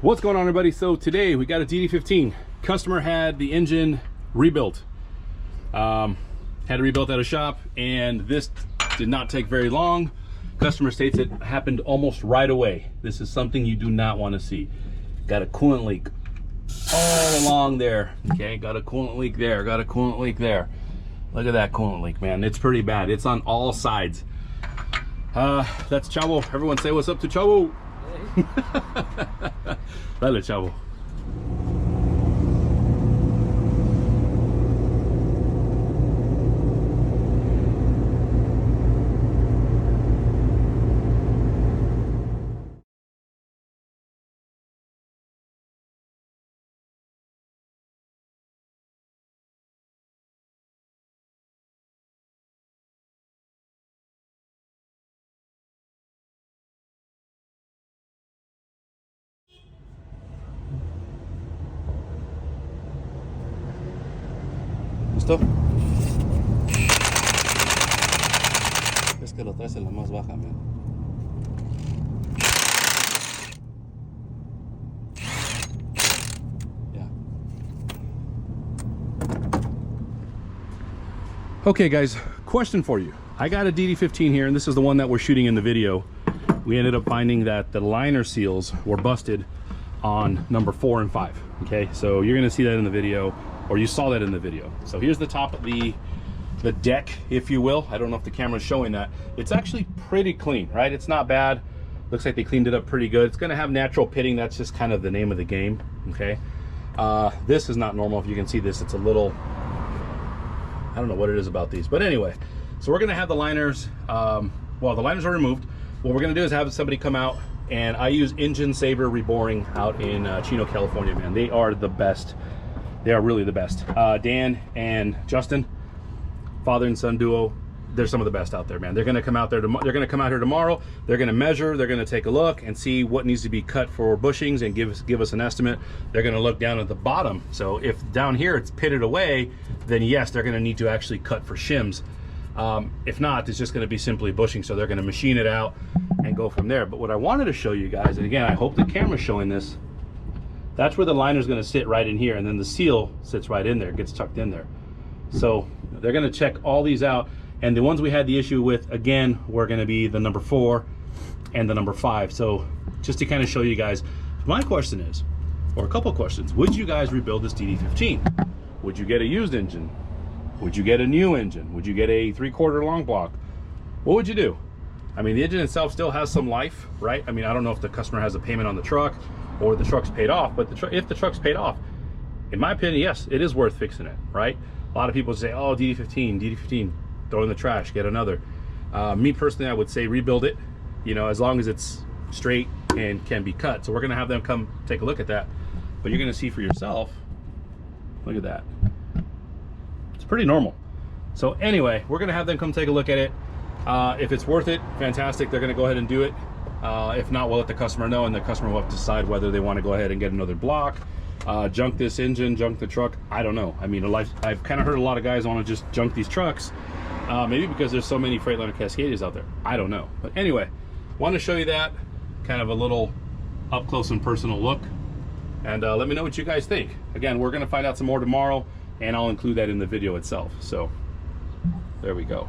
What's going on, everybody? So today we got a DD15. Customer had the engine rebuilt. Had it rebuilt at a shop, and this did not take very long. Customer states it happened almost right away. This is something you do not want to see. Got a coolant leak all along there. Okay, got a coolant leak there, got a coolant leak there. Look at that coolant leak, man. It's pretty bad. It's on all sides. That's Chavo. Everyone say what's up to Chavo. Dale, Chavo. ¿Listo? Es que lo traes en la más baja, man. Yeah. Okay, guys, question for you. I got a DD15 here, and this is the one that we're shooting in the video. We ended up finding that the liner seals were busted on number 4 and 5. Okay, so you're gonna see that in the video, or you saw that in the video. So here's the top of the deck, if you will. I don't know if the camera's showing that. It's actually pretty clean, right? It's not bad. Looks like they cleaned it up pretty good. It's gonna have natural pitting. That's just kind of the name of the game, okay? This is not normal. If you can see this, it's a little, I don't know what it is about these, but anyway. So we're gonna have the liners, well, the liners are removed. What we're gonna do is have somebody come out, and I use Engine Saver Reboring out in Chino, California, man. They are the best. They are really the best. Dan and Justin, father and son duo, they're some of the best out there, man. They're gonna come out there. They're gonna come out here tomorrow. They're gonna measure. They're gonna take a look and see what needs to be cut for bushings and give us an estimate. They're gonna look down at the bottom. So if down here it's pitted away, then yes, they're gonna need to actually cut for shims. If not, it's just gonna be simply bushing. So they're gonna machine it out and go from there. But what I wanted to show you guys, and again, I hope the camera's showing this. That's where the liner's gonna sit, right in here, and then the seal sits right in there, gets tucked in there. So they're gonna check all these out, and the ones we had the issue with, again, were gonna be the number 4 and the number 5. So just to kind of show you guys, my question is, or a couple questions, would you guys rebuild this DD15? Would you get a used engine? Would you get a new engine? Would you get a 3/4 long block? What would you do? I mean, the engine itself still has some life, right? I mean, I don't know if the customer has a payment on the truck or the truck's paid off, but if the truck's paid off, in my opinion, yes, it is worth fixing it, right? A lot of people say, oh, DD15, throw in the trash, get another. Me personally, I would say rebuild it, you know, as long as it's straight and can be cut. So we're gonna have them come take a look at that, but you're gonna see for yourself. Look at that. It's pretty normal. So anyway, we're gonna have them come take a look at it. If it's worth it, fantastic, they're gonna go ahead and do it. If not, we'll let the customer know, and the customer will have to decide whether they want to go ahead and get another block, junk this engine, junk the truck. I don't know. I mean, I've kind of heard a lot of guys want to just junk these trucks, maybe because there's so many Freightliner Cascadias out there. I don't know. But anyway, want to show you that, kind of a little up close and personal look, and let me know what you guys think. Again, we're going to find out some more tomorrow, and I'll include that in the video itself. So there we go.